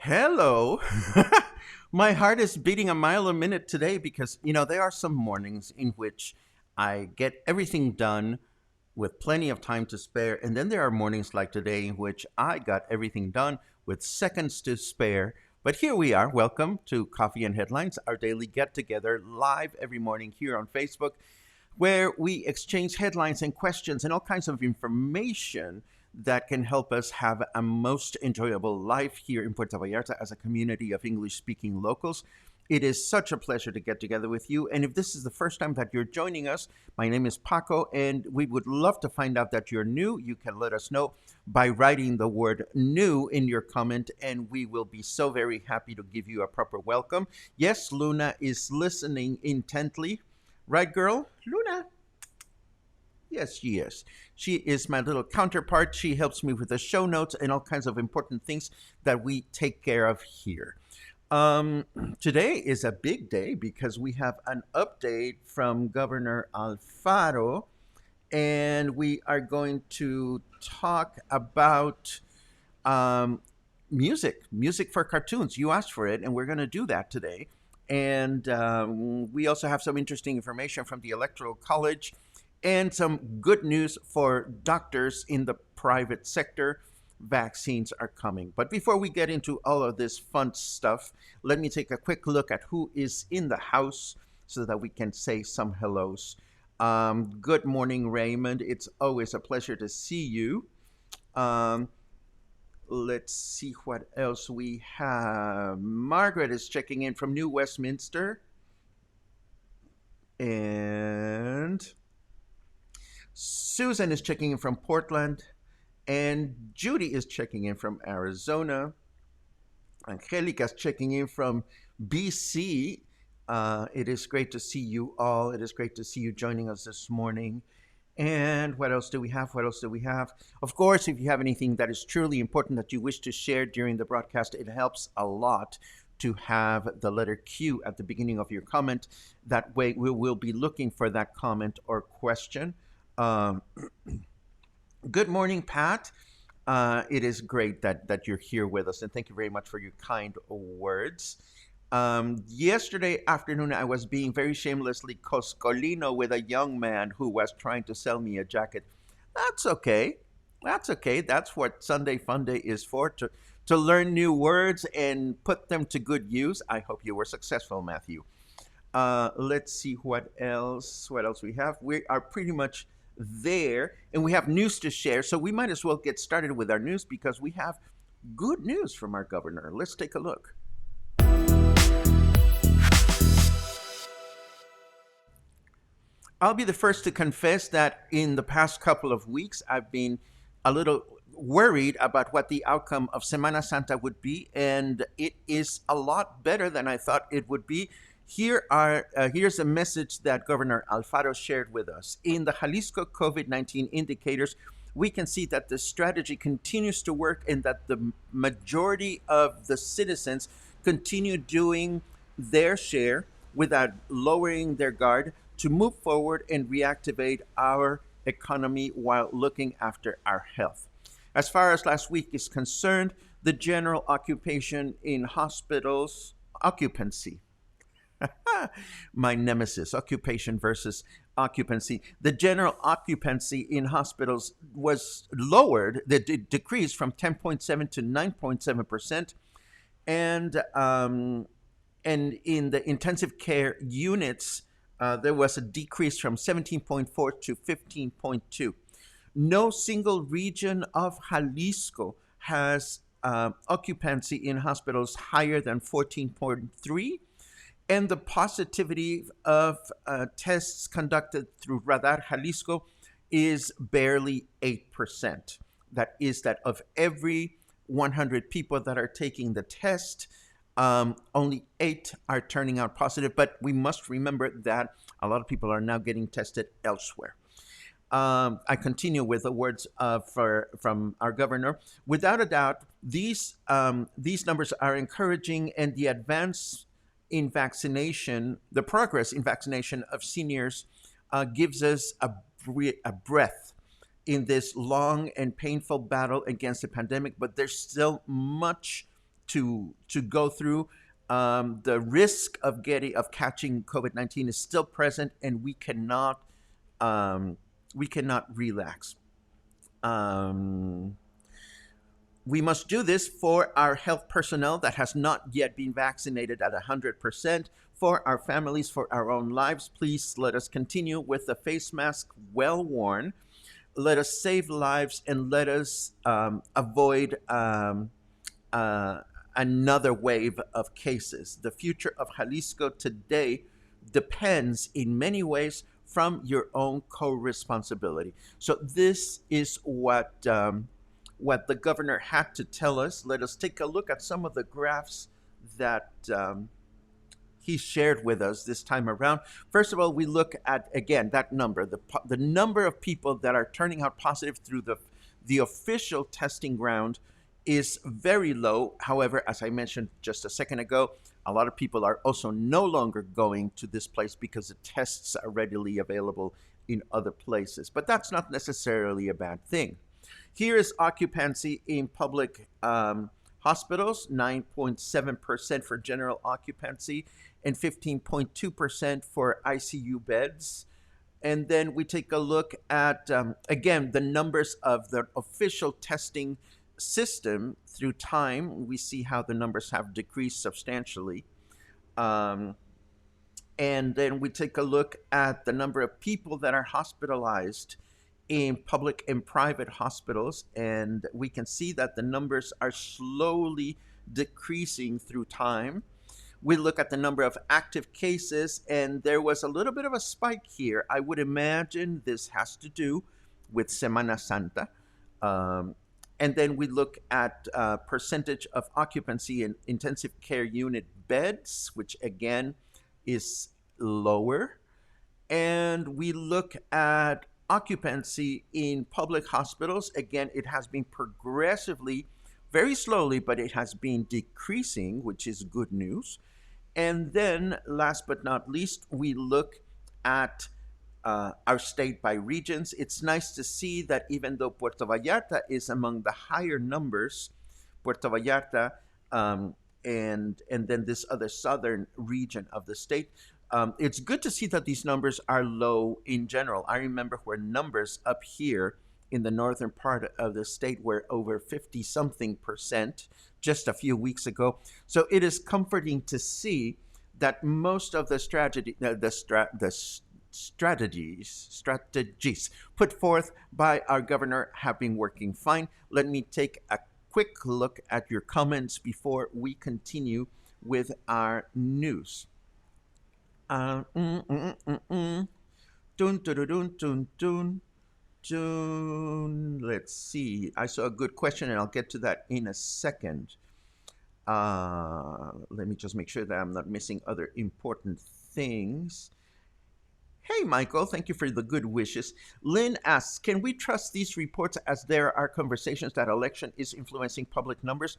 Hello. My heart is beating a mile a minute today because, there are some mornings in which I get everything done with plenty of time to spare. And then there are mornings like today in which I got everything done with seconds to spare. But here we are. Welcome to Coffee and Headlines, our daily get together live every morning here on Facebook, where we exchange headlines and questions and all kinds of information that can help us have a most enjoyable life here in Puerto Vallarta as a community of English speaking locals. It is such a pleasure to get together with you. And if this is the first time that you're joining us, my name is Paco, and we would love to find out that you're new. You can let us know by writing the word new in your comment, and we will be so very happy to give you a proper welcome. Yes, Luna is listening intently. Right, girl? Luna? Yes, she is. She is my little counterpart. She helps me with the show notes and all kinds of important things that we take care of here. Today is a big day because we have an update from Governor Alfaro, and we are going to talk about music for cartoons. You asked for it, and we're going to do that today. And we also have some interesting information from the Electoral College and some good news for doctors in the private sector. Vaccines are coming. But before we get into all of this fun stuff, let me take a quick look at who is in the house so that we can say some hellos. Good morning, Raymond. It's always a pleasure to see you. Let's see what else we have. Margaret is checking in from New Westminster. And Susan is checking in from Portland, and Judy is checking in from Arizona. Angelica is checking in from BC. It is great to see you all. It is great to see you joining us this morning. And what else do we have? Of course, if you have anything that is truly important that you wish to share during the broadcast, it helps a lot to have the letter Q at the beginning of your comment. That way, we will be looking for that comment or question. Good morning, Pat. It is great that you're here with us, and thank you very much for your kind words. Yesterday afternoon, I was being very shamelessly coscolino with a young man who was trying to sell me a jacket. That's okay. That's what Sunday Fun Day is for, to learn new words and put them to good use. I hope you were successful, Matthew. Let's see what else we have. We are pretty much there, and we have news to share, so we might as well get started with our news because we have good news from our governor. Let's take a look. I'll be the first to confess that in the past couple of weeks, I've been a little worried about what the outcome of Semana Santa would be, and it is a lot better than I thought it would be. Here's a message that Governor Alfaro shared with us. In the Jalisco COVID-19 indicators, we can see that the strategy continues to work and that the majority of the citizens continue doing their share without lowering their guard to move forward and reactivate our economy while looking after our health. As far as last week is concerned, the general occupation in hospitals, occupancy, my nemesis, occupation versus occupancy. The general occupancy in hospitals was lowered, it decreased from 10.7 to 9.7%. And and in the intensive care units, there was a decrease from 17.4 to 15.2. No single region of Jalisco has occupancy in hospitals higher than 14.3, and the positivity of tests conducted through Radar Jalisco is barely 8%. That is, that of every 100 people that are taking the test, only 8 are turning out positive. But we must remember that a lot of people are now getting tested elsewhere. I continue with the words from our governor. Without a doubt, these numbers are encouraging, and the advance in vaccination, the progress in vaccination of seniors, gives us a breath in this long and painful battle against the pandemic. But there's still much to go through. The risk of catching COVID-19 is still present, and we cannot relax. Um, we must do this for our health personnel that has not yet been vaccinated at 100%, for our families, for our own lives. Please let us continue with the face mask well worn. Let us save lives, and let us avoid another wave of cases. The future of Jalisco today depends in many ways from your own co-responsibility. So this is what the governor had to tell us. Let us take a look at some of the graphs that he shared with us this time around. First of all, we look at, again, that number, the number of people that are turning out positive through the official testing ground is very low. However, as I mentioned just a second ago, a lot of people are also no longer going to this place because the tests are readily available in other places. But that's not necessarily a bad thing. Here is occupancy in public hospitals, 9.7% for general occupancy and 15.2% for ICU beds. And then we take a look at, again, the numbers of the official testing system through time. We see how the numbers have decreased substantially. And then we take a look at the number of people that are hospitalized in public and private hospitals, and we can see that the numbers are slowly decreasing through time. We look at the number of active cases, and there was a little bit of a spike here. I would imagine this has to do with Semana Santa. And then we look at percentage of occupancy in intensive care unit beds, which again is lower. And we look at occupancy in public hospitals. Again, it has been progressively, very slowly, but it has been decreasing, which is good news. And then, last but not least, we look at our state by regions. It's nice to see that even though Puerto Vallarta is among the higher numbers, Puerto Vallarta and then this other southern region of the state, it's good to see that these numbers are low in general. I remember where numbers up here in the northern part of the state were over 50 something percent just a few weeks ago. So it is comforting to see that most of the strategies put forth by our governor have been working fine. Let me take a quick look at your comments before we continue with our news. Dun, dun, dun, dun, dun, dun, dun. Let's see. I saw a good question, and I'll get to that in a second. Let me just make sure that I'm not missing other important things. Hey, Michael, thank you for the good wishes. Lynn asks, can we trust these reports as there are conversations that election is influencing public numbers?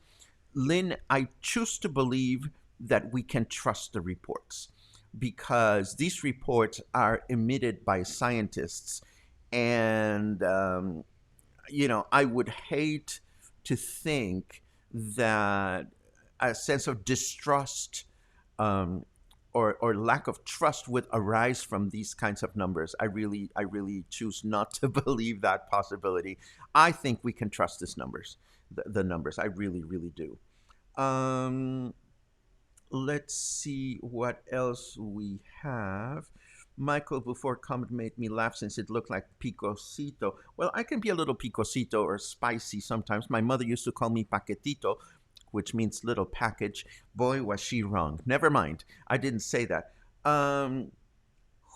Lynn, I choose to believe that we can trust the reports because these reports are emitted by scientists. And, I would hate to think that a sense of distrust um, or lack of trust would arise from these kinds of numbers. I really choose not to believe that possibility. I think we can trust these numbers, the numbers. I really do. Um, let's see what else we have. Michael before comment made me laugh since it looked like picosito. Well, I can be a little picosito or spicy sometimes. My mother used to call me paquetito, which means little package. Boy, was she wrong. Never mind. I didn't say that.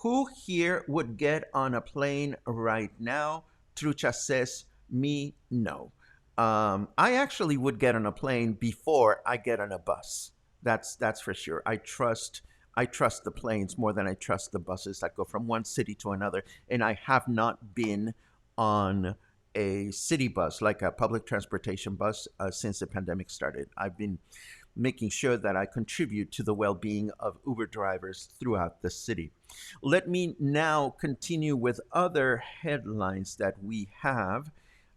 Who here would get on a plane right now? Trucha says, me, no. I actually would get on a plane before I get on a bus. That's for sure. I trust the planes more than I trust the buses that go from one city to another. And I have not been on a city bus, like a public transportation bus, since the pandemic started. I've been making sure that I contribute to the well being of Uber drivers throughout the city. Let me now continue with other headlines that we have.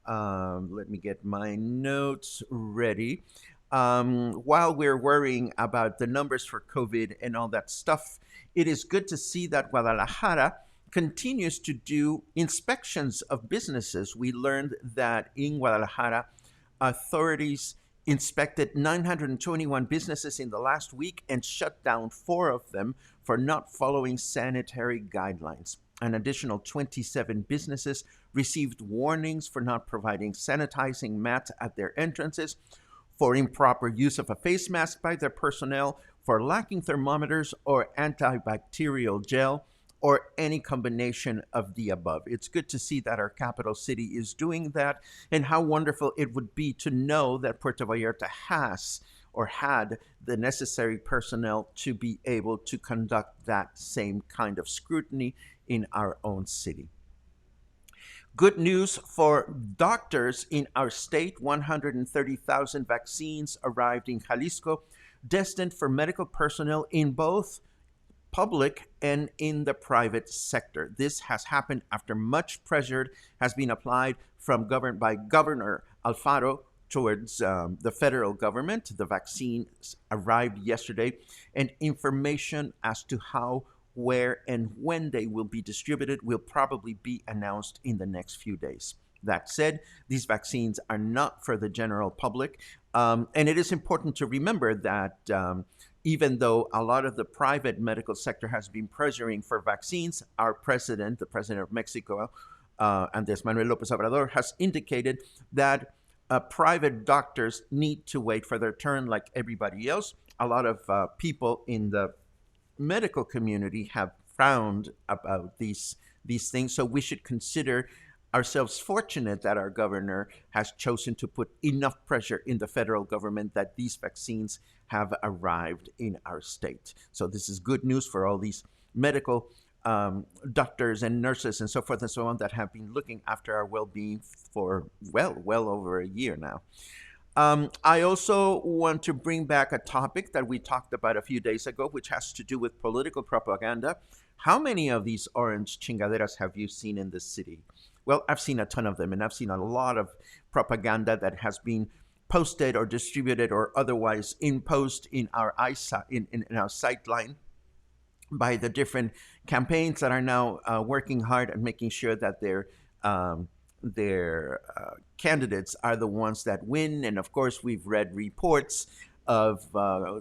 Let me get my notes ready. While we're worrying about the numbers for COVID and all that stuff, it is good to see that Guadalajara continues to do inspections of businesses. We learned that in Guadalajara, authorities inspected 921 businesses in the last week and shut down four of them for not following sanitary guidelines. An additional 27 businesses received warnings for not providing sanitizing mats at their entrances, for improper use of a face mask by their personnel, for lacking thermometers or antibacterial gel, or any combination of the above. It's good to see that our capital city is doing that, and how wonderful it would be to know that Puerto Vallarta has or had the necessary personnel to be able to conduct that same kind of scrutiny in our own city. Good news for doctors in our state. 130,000 vaccines arrived in Jalisco, destined for medical personnel in both public and in the private sector. This has happened after much pressure has been applied by Governor Alfaro towards the federal government. The vaccines arrived yesterday, and information as to how, where, and when they will be distributed will probably be announced in the next few days. That said, these vaccines are not for the general public. And it is important to remember that even though a lot of the private medical sector has been pressuring for vaccines, our president, the president of Mexico, Andres Manuel Lopez Obrador, has indicated that private doctors need to wait for their turn like everybody else. A lot of people in the medical community have frowned about these things. So we should consider ourselves fortunate that our governor has chosen to put enough pressure in the federal government that these vaccines have arrived in our state. So this is good news for all these medical doctors and nurses and so forth and so on that have been looking after our well-being for well over a year now. I also want to bring back a topic that we talked about a few days ago, which has to do with political propaganda. How many of these orange chingaderas have you seen in the city? Well, I've seen a ton of them, and I've seen a lot of propaganda that has been posted or distributed or otherwise imposed in our eyesight, in our sight line by the different campaigns that are now working hard at making sure that their candidates are the ones that win. And of course, we've read reports of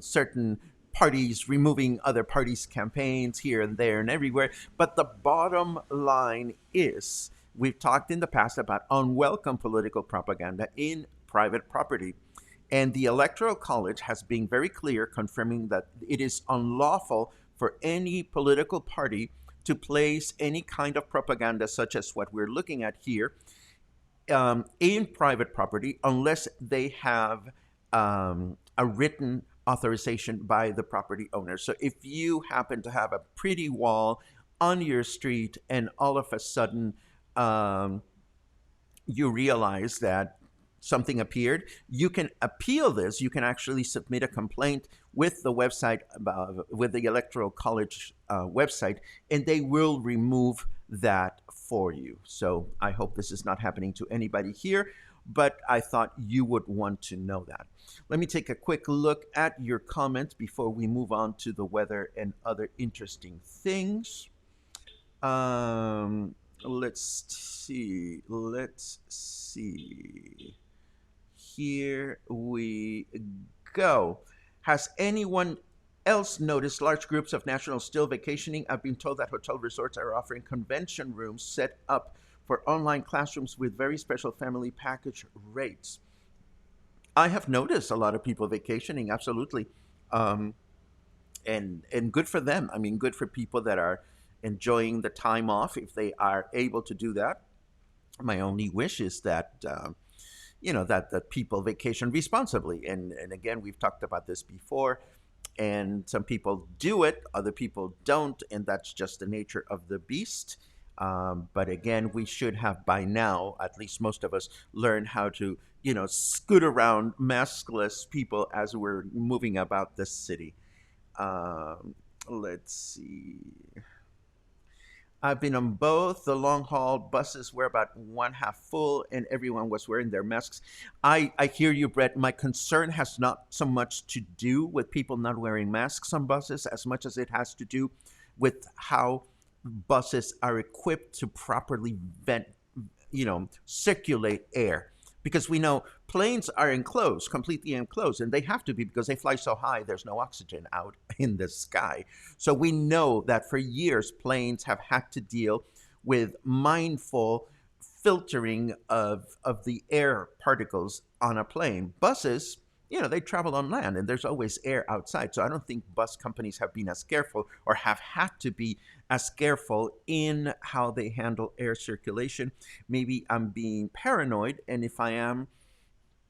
certain parties removing other parties' campaigns here and there and everywhere. But the bottom line is, we've talked in the past about unwelcome political propaganda in private property. And the Electoral College has been very clear, confirming that it is unlawful for any political party to place any kind of propaganda, such as what we're looking at here, in private property, unless they have a written authorization by the property owner. So if you happen to have a pretty wall on your street, and all of a sudden, um, you realize that something appeared, you can appeal this. You can actually submit a complaint with the website, with the Electoral College website, and they will remove that for you. So I hope this is not happening to anybody here, but I thought you would want to know that. Let me take a quick look at your comments before we move on to the weather and other interesting things. Um, let's see. Let's see. Here we go. Has anyone else noticed large groups of nationals still vacationing? I've been told that hotel resorts are offering convention rooms set up for online classrooms with very special family package rates. I have noticed a lot of people vacationing, absolutely. Um, and good for them. I mean, good for people that are enjoying the time off if they are able to do that. My only wish is that that people vacation responsibly. And again, we've talked about this before. And some people do it, other people don't, and that's just the nature of the beast. But again, we should have by now, at least most of us, learn how to scoot around maskless people as we're moving about the city. Um, let's see. I've been on both. The long haul buses were about one half full and everyone was wearing their masks. I hear you, Brett. My concern has not so much to do with people not wearing masks on buses as much as it has to do with how buses are equipped to properly circulate air. Because we know planes are enclosed, completely enclosed, and they have to be because they fly so high, there's no oxygen out in the sky. So we know that for years, planes have had to deal with mindful filtering of the air particles on a plane. Buses, they travel on land and there's always air outside. So I don't think bus companies have been as careful or have had to be as careful in how they handle air circulation. Maybe I'm being paranoid, and if I am,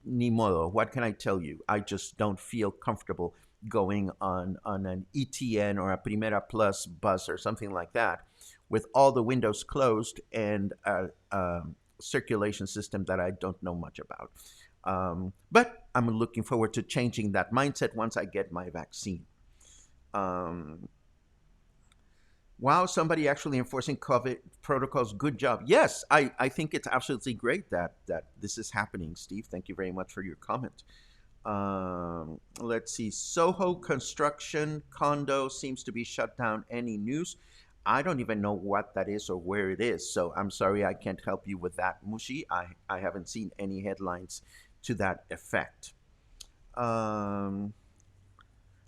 ni modo. What can I tell you? I just don't feel comfortable going on an ETN or a Primera Plus bus or something like that with all the windows closed and a circulation system that I don't know much about. But I'm looking forward to changing that mindset once I get my vaccine. Um, wow, somebody actually enforcing COVID protocols. Good job. Yes, I think it's absolutely great that this is happening, Steve. Thank you very much for your comment. Let's see. Soho construction condo seems to be shut down. Any news? I don't even know what that is or where it is. So I'm sorry I can't help you with that, Mushi. I haven't seen any headlines to that effect. Um,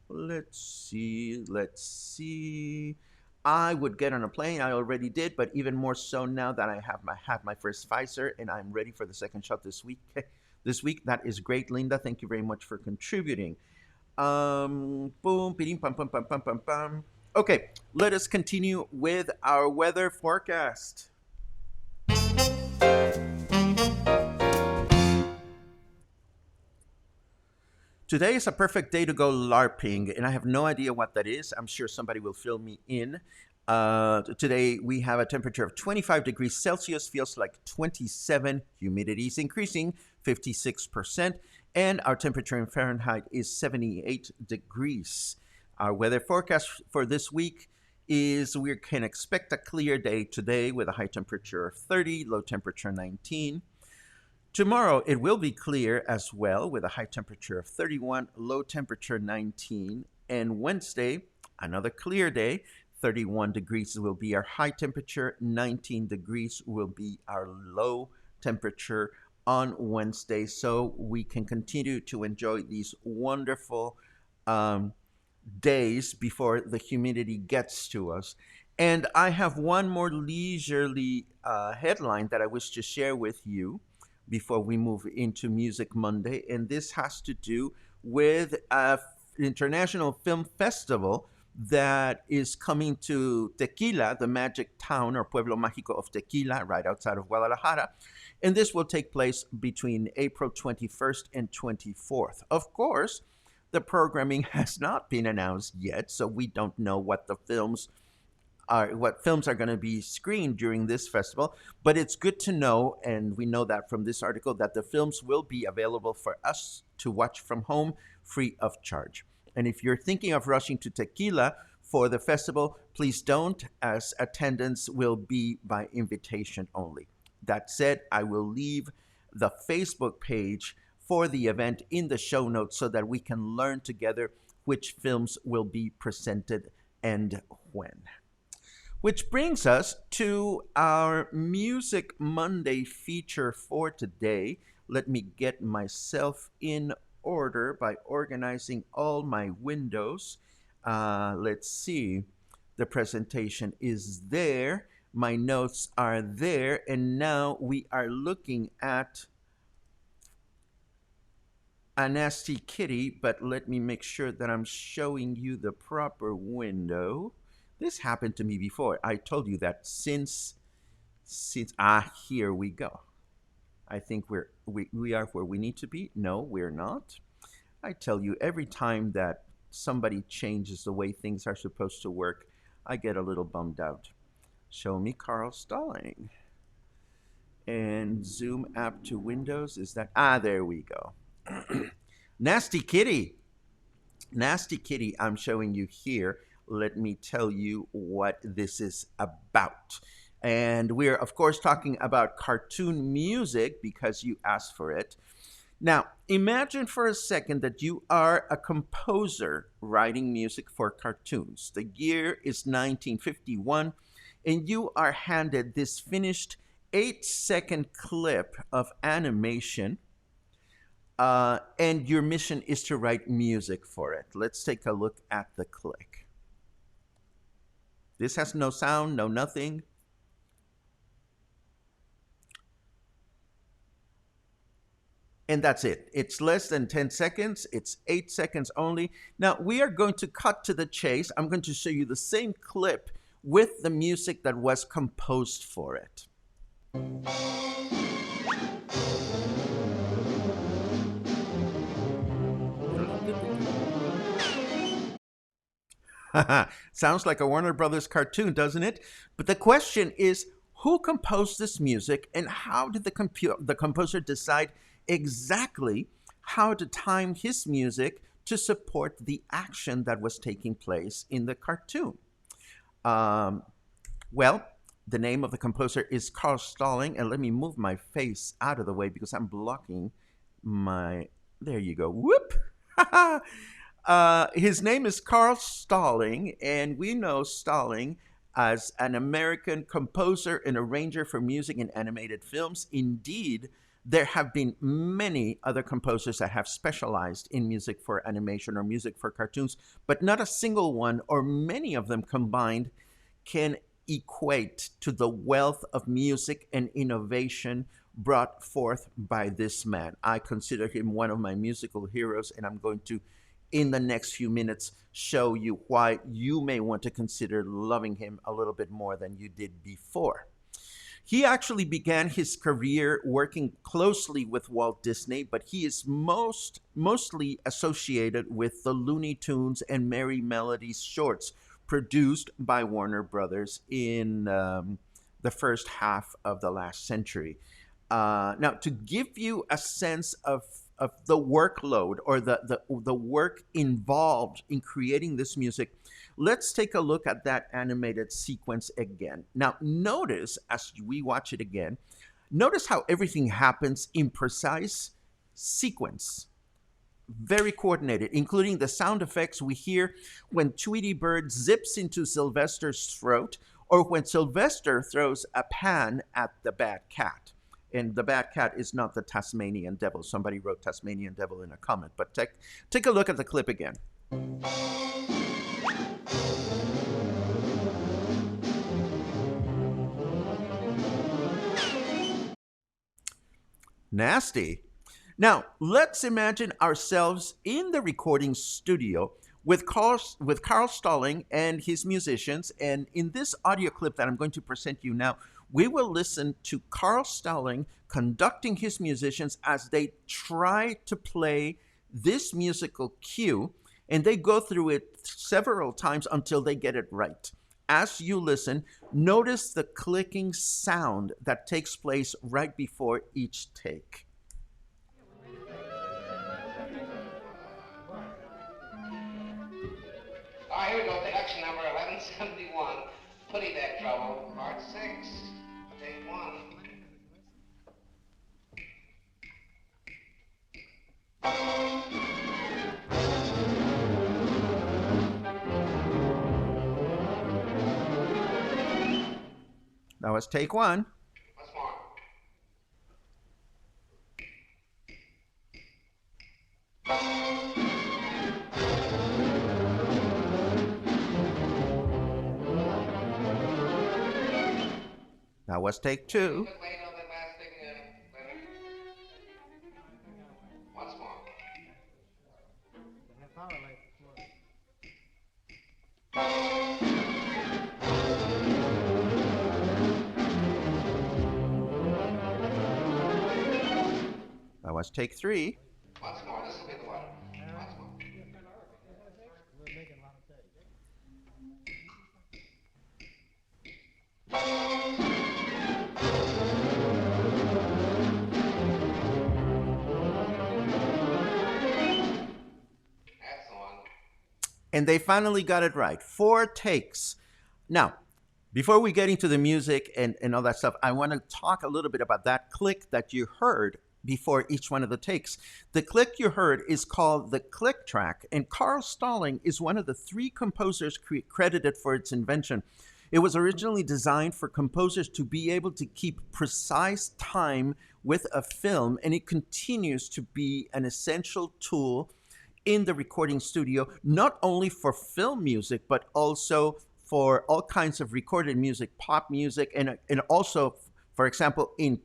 let's see. Let's see. I would get on a plane. I already did, but even more so now that I have my first Pfizer and I'm ready for the second shot this week. This week, that is great, Linda. Thank you very much for contributing. Boom, pam, pam, pam, pam, pam, pam. Okay, let us continue with our weather forecast. Today is a perfect day to go LARPing, and I have no idea what that is. I'm sure somebody will fill me in. Today we have a temperature of 25 degrees Celsius, feels like 27. Humidity is increasing, 56%, and our temperature in Fahrenheit is 78 degrees. Our weather forecast for this week is we can expect a clear day today with a high temperature of 30, low temperature 19. Tomorrow it will be clear as well with a high temperature of 31, low temperature 19. And Wednesday, another clear day, 31 degrees will be our high temperature, 19 degrees will be our low temperature on Wednesday. So we can continue to enjoy these wonderful days before the humidity gets to us. And I have one more leisurely headline that I wish to share with you before we move into Music Monday. And this has to do with an international film festival that is coming to Tequila, the magic town or Pueblo Mágico of Tequila, right outside of Guadalajara. And this will take place between April 21st and 24th. Of course, the programming has not been announced yet, so we don't know what the films what films are going to be screened during this festival. But it's good to know, and we know that from this article, that the films will be available for us to watch from home free of charge. And if you're thinking of rushing to Tequila for the festival, please don't, as attendance will be by invitation only. That said, I will leave the Facebook page for the event in the show notes so that we can learn together which films will be presented and when. Which brings us to our Music Monday feature for today. Let me get myself in order by organizing all my windows. Let's see. The presentation is there. My notes are there. And now we are looking at a nasty kitty, but let me make sure that I'm showing you the proper window. This happened to me before. I told you that since here we go. I think we are where we need to be. No, we're not. I tell you, every time that somebody changes the way things are supposed to work, I get a little bummed out. Show me Carl Stalling. And zoom app to Windows. Is that there we go. Nasty Kitty. Nasty Kitty, I'm showing you here. Let me tell you what this is about. And we're, of course, talking about cartoon music because you asked for it. Now, imagine for a second that you are a composer writing music for cartoons. The year is 1951, and you are handed this finished 8-second clip of animation, and your mission is to write music for it. Let's take a look at the click. This has no sound, no nothing. And that's it. It's less than 10 seconds. It's 8 seconds only. Now, we are going to cut to the chase. I'm going to show you the same clip with the music that was composed for it. Sounds like a Warner Brothers cartoon, doesn't it? But the question is, who composed this music, and how did the composer decide exactly how to time his music to support the action that was taking place in the cartoon? Well, the name of the composer is Carl Stalling, and let me move my face out of the way because I'm blocking my... There you go. Whoop! His name is Carl Stalling, and we know Stalling as an American composer and arranger for music in animated films. Indeed, there have been many other composers that have specialized in music for animation or music for cartoons, but not a single one, or many of them combined, can equate to the wealth of music and innovation brought forth by this man. I consider him one of my musical heroes, and I'm going to, in the next few minutes, show you why you may want to consider loving him a little bit more than you did before. He actually began his career working closely with Walt Disney, but he is mostly associated with the Looney Tunes and Merry Melodies shorts produced by Warner Brothers in the first half of the last century. Now, to give you a sense of the workload or the work involved in creating this music, let's take a look at that animated sequence again. Now, notice as we watch it again, notice how everything happens in precise sequence. Very coordinated, including the sound effects we hear when Tweety Bird zips into Sylvester's throat, or when Sylvester throws a pan at the bad cat. And the bad cat is not the Tasmanian devil. Somebody wrote Tasmanian devil in a comment, but take a look at the clip again. Nasty. Now, let's imagine ourselves in the recording studio with Carl Stalling and his musicians. And in this audio clip that I'm going to present you now, we will listen to Carl Stalling conducting his musicians as they try to play this musical cue, and they go through it several times until they get it right. as you listen, notice the clicking sound that takes place right before each take. All right, here we go. Action number 1171. Putty Deck Trouble, part 6. Take 1. That was take 1. Once more. That was take 2. A little bit late on that last thing, Leonard. Once more. That was take 3. Once more. This will be the one. Once more. That's the one. And they finally got it right. 4 takes. Now, before we get into the music and all that stuff, I want to talk a little bit about that click that you heard before each one of the takes. The click you heard is called the click track, and Carl Stalling is one of the 3 composers credited for its invention. It was originally designed for composers to be able to keep precise time with a film, and it continues to be an essential tool in the recording studio, not only for film music, but also for all kinds of recorded music, pop music, and also, for example, in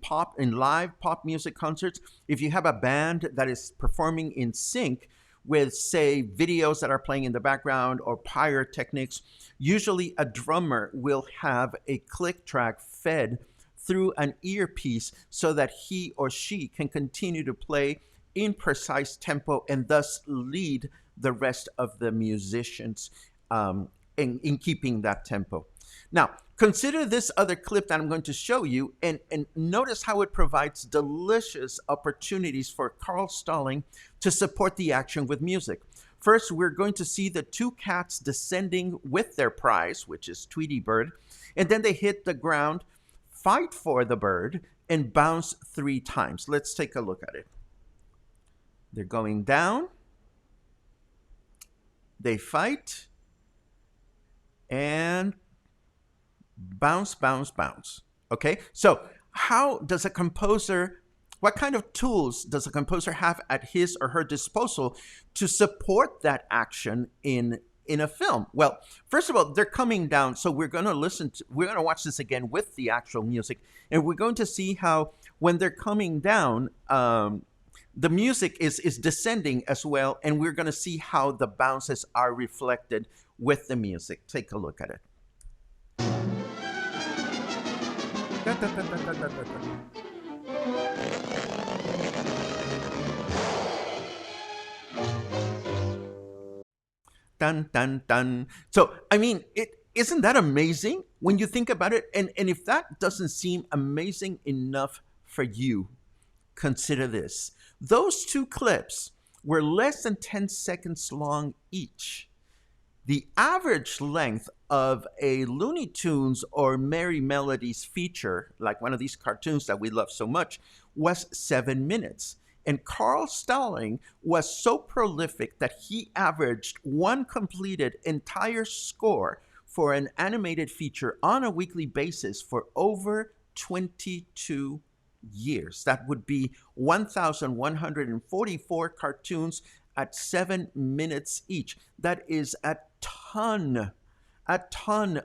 live pop music concerts, if you have a band that is performing in sync with, say, videos that are playing in the background or pyrotechnics, usually a drummer will have a click track fed through an earpiece so that he or she can continue to play in precise tempo and thus lead the rest of the musicians in keeping that tempo. Now, consider this other clip that I'm going to show you, and notice how it provides delicious opportunities for Carl Stalling to support the action with music. First, we're going to see the 2 cats descending with their prize, which is Tweety Bird, and then they hit the ground, fight for the bird, and bounce 3 times. Let's take a look at it. They're going down, they fight, and bounce, bounce, bounce. Okay, so what kind of tools does a composer have at his or her disposal to support that action in a film? Well, first of all, they're coming down, so we're going to watch this again with the actual music, and we're going to see how when they're coming down, the music is descending as well, and we're going to see how the bounces are reflected with the music. Take a look at it. Dun, dun, dun. So, I mean, isn't that amazing when you think about it? And if that doesn't seem amazing enough for you, consider this. Those 2 clips were less than 10 seconds long each. The average length of a Looney Tunes or Merry Melodies feature, like one of these cartoons that we love so much, was 7 minutes. And Carl Stalling was so prolific that he averaged 1 completed entire score for an animated feature on a weekly basis for over 22 years. That would be 1,144 cartoons at 7 minutes each. That is a ton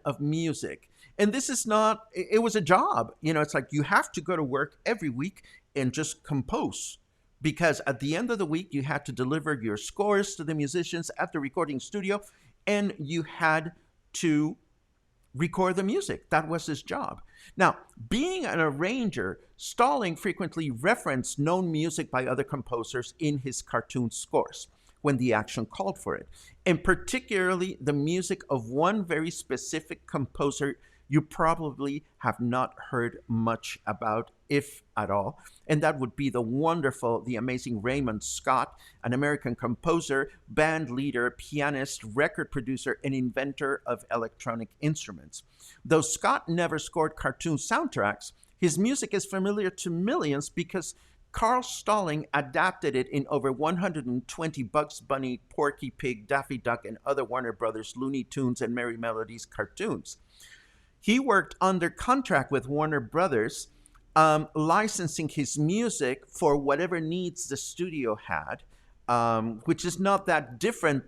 of music. And this is not, it was a job. It's like you have to go to work every week and just compose, because at the end of the week, you had to deliver your scores to the musicians at the recording studio, and you had to record the music. That was his job. Now, being an arranger, Stalling frequently referenced known music by other composers in his cartoon scores. when the action called for it. And particularly the music of one very specific composer you probably have not heard much about, if at all. And that would be the wonderful, the amazing Raymond Scott, an American composer, band leader, pianist, record producer, and inventor of electronic instruments. Though Scott never scored cartoon soundtracks, his music is familiar to millions because Carl Stalling adapted it in over 120 Bugs Bunny, Porky Pig, Daffy Duck, and other Warner Brothers Looney Tunes and Merry Melodies cartoons. He worked under contract with Warner Brothers, licensing his music for whatever needs the studio had, which is not that different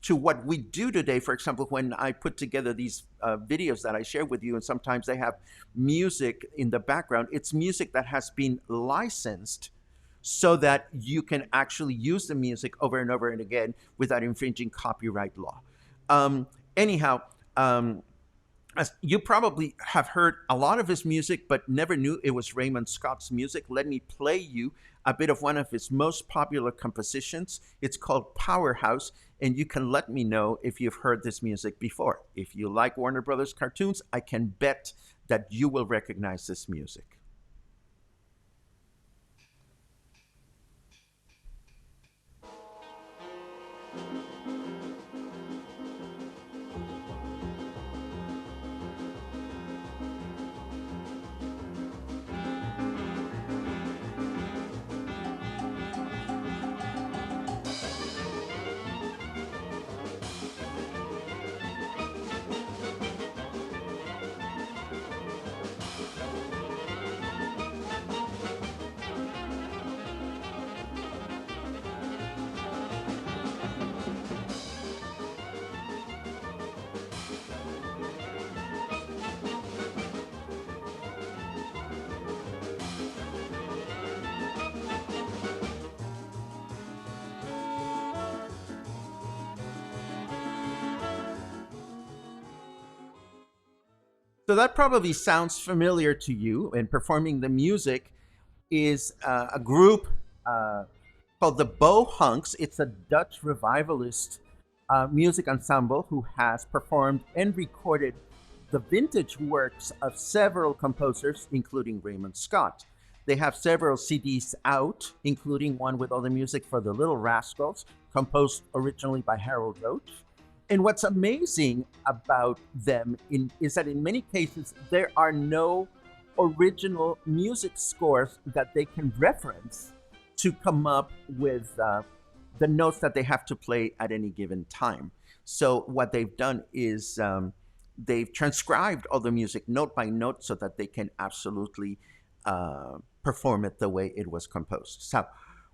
to what we do today. For example, when I put together these videos that I share with you, and sometimes they have music in the background, it's music that has been licensed so that you can actually use the music over and over and again without infringing copyright law. Um, anyhow, um, as you probably have heard a lot of his music, but never knew it was Raymond Scott's music. Let me play you a bit of one of his most popular compositions. It's called Powerhouse, and you can let me know if you've heard this music before. If you like Warner Brothers cartoons, I can bet that you will recognize this music. So that probably sounds familiar to you. And performing the music is a group uh, called the Bohunks. It's a Dutch revivalist music ensemble who has performed and recorded the vintage works of several composers, including Raymond Scott. They have several CDs out, including one with all the music for The Little Rascals, composed originally by Harold Roach. And what's amazing about is that in many cases, there are no original music scores that they can reference to come up with the notes that they have to play at any given time. So what they've done is they've transcribed all the music note by note so that they can absolutely perform it the way it was composed. So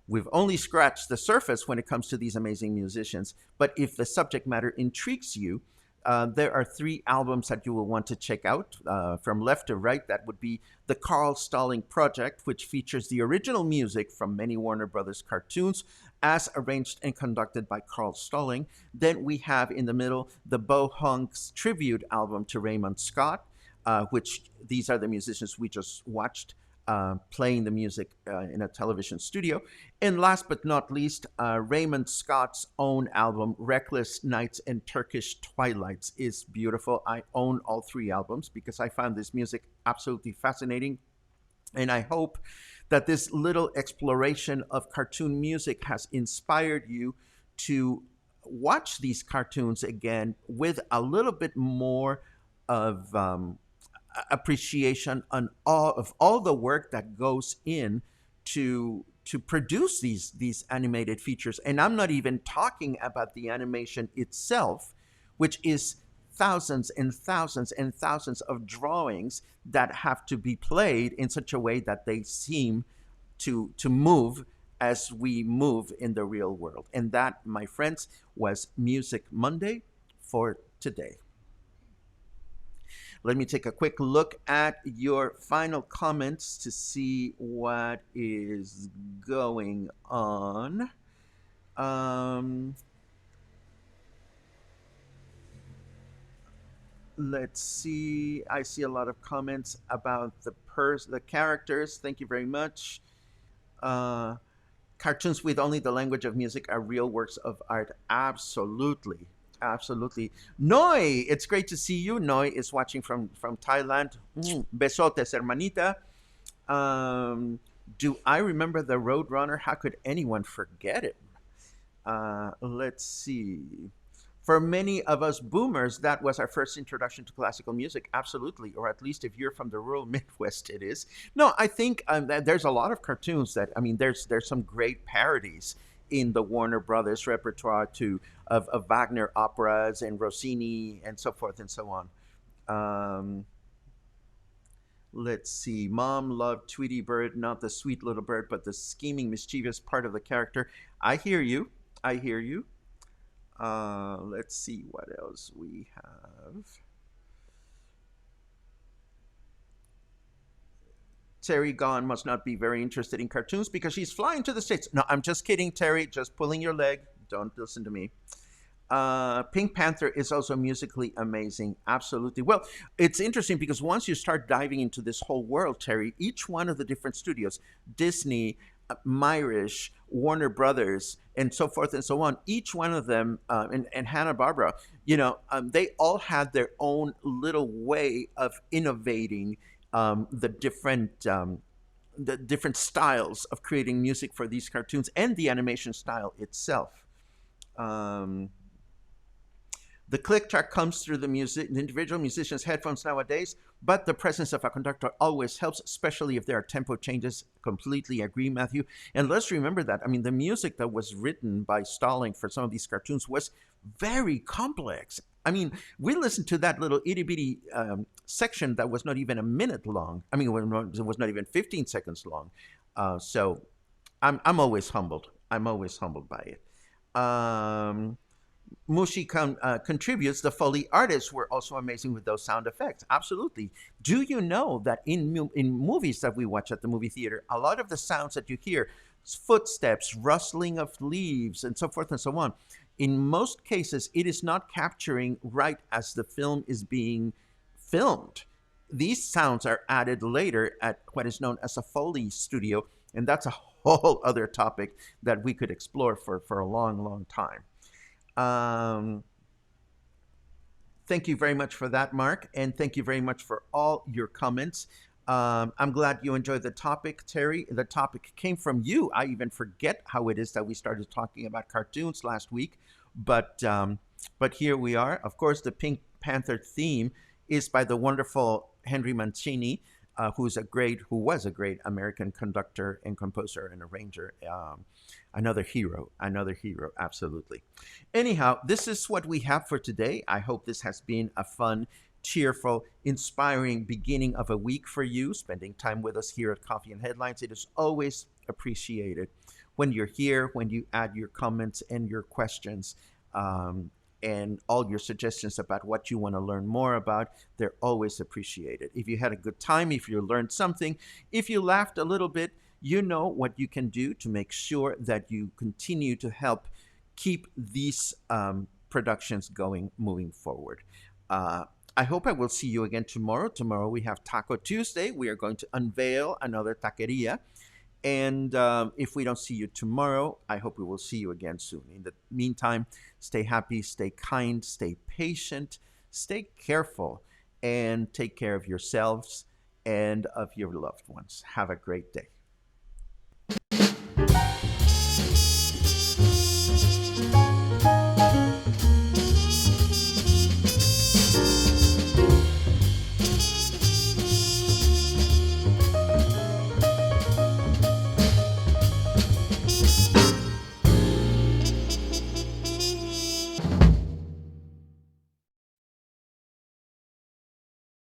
we've only scratched the surface when it comes to these amazing musicians. But if the subject matter intrigues you, there are three albums that you will want to check out from left to right. That would be the Carl Stalling Project, which features the original music from many Warner Brothers cartoons, as arranged and conducted by Carl Stalling. Then we have in the middle the Bo Hunks tribute album to Raymond Scott, which these are the musicians we just watched playing the music in a television studio. And last but not least, Raymond Scott's own album, Reckless Nights and Turkish Twilights, is beautiful. I own all three albums because I found this music absolutely fascinating. And I hope that this little exploration of cartoon music has inspired you to watch these cartoons again with a little bit more of appreciation on all the work that goes in to produce these animated features. And I'm not even talking about the animation itself, which is thousands and thousands and thousands of drawings that have to be played in such a way that they seem to move as we move in the real world. And that, my friends, was Music Monday for today. Let me take a quick look at your final comments to see what is going on. Um, let's see. I see a lot of comments about the characters. Thank you very much. Uh, Cartoons with only the language of music are real works of art. Absolutely. Absolutely. Noi, it's great to see you. Noi is watching from Thailand. Besotes, hermanita. Um, do I remember the Roadrunner? How could anyone forget it? Let's see. For many of us boomers, that was our first introduction to classical music. Absolutely, or at least if you're from the rural Midwest, it is. No, I think that there's a lot of cartoons that I mean, there's some great parodies in the Warner Brothers repertoire too of Wagner operas and Rossini and so forth and so on. Um, let's see. Mom loved Tweety Bird, not the sweet little bird, but the scheming, mischievous part of the character. I hear you. I hear you. Let's see what else we have. Terry Gone must not be very interested in cartoons because she's flying to the States. No, I'm just kidding, Terry. Just pulling your leg. Don't listen to me. Pink Panther is also musically amazing. Absolutely. Well, it's interesting because once you start diving into this whole world, Terry, each one of the different studios, Disney, Myrish, Warner Brothers, and so forth and so on, each one of them, and Hanna-Barbera, they all had their own little way of innovating the different styles of creating music for these cartoons and the animation style itself. Um, the click track comes through the individual musician's headphones nowadays, but the presence of a conductor always helps, especially if there are tempo changes. Completely agree, Matthew. And let's remember that. I mean, the music that was written by Stalling for some of these cartoons was very complex. I mean, we listened to that little itty bitty section that was not even a minute long. I mean, it was not even 15 seconds long. So I'm always humbled. I'm always humbled by it. Mushi contributes, the Foley artists were also amazing with those sound effects. Absolutely. Do you know that in movies that we watch at the movie theater, a lot of the sounds that you hear, footsteps, rustling of leaves, and so forth and so on, in most cases, it is not capturing right as the film is being filmed. These sounds are added later at what is known as a Foley studio, and that's a whole other topic that we could explore for a long, long time. Um, Thank you very much for that, Mark, and thank you very much for all your comments. I'm glad you enjoyed the topic, Terry. The topic came from you. I even forget how it is that we started talking about cartoons last week, but here we are. Of course, the Pink Panther theme is by the wonderful Henry Mancini, who was a great American conductor and composer and arranger. Another hero, absolutely. Anyhow, this is what we have for today. I hope this has been a fun, cheerful, inspiring beginning of a week for you, spending time with us here at Coffee and Headlines. It is always appreciated when you're here, when you add your comments and your questions. And all your suggestions about what you want to learn more about, they're always appreciated. If you had a good time, if you learned something, if you laughed a little bit, you know what you can do to make sure that you continue to help keep these productions going, moving forward. I hope I will see you again tomorrow. Tomorrow we have Taco Tuesday. We are going to unveil another taqueria. And if we don't see you tomorrow, I hope we will see you again soon. In the meantime, stay happy, stay kind, stay patient, stay careful, and take care of yourselves and of your loved ones. Have a great day.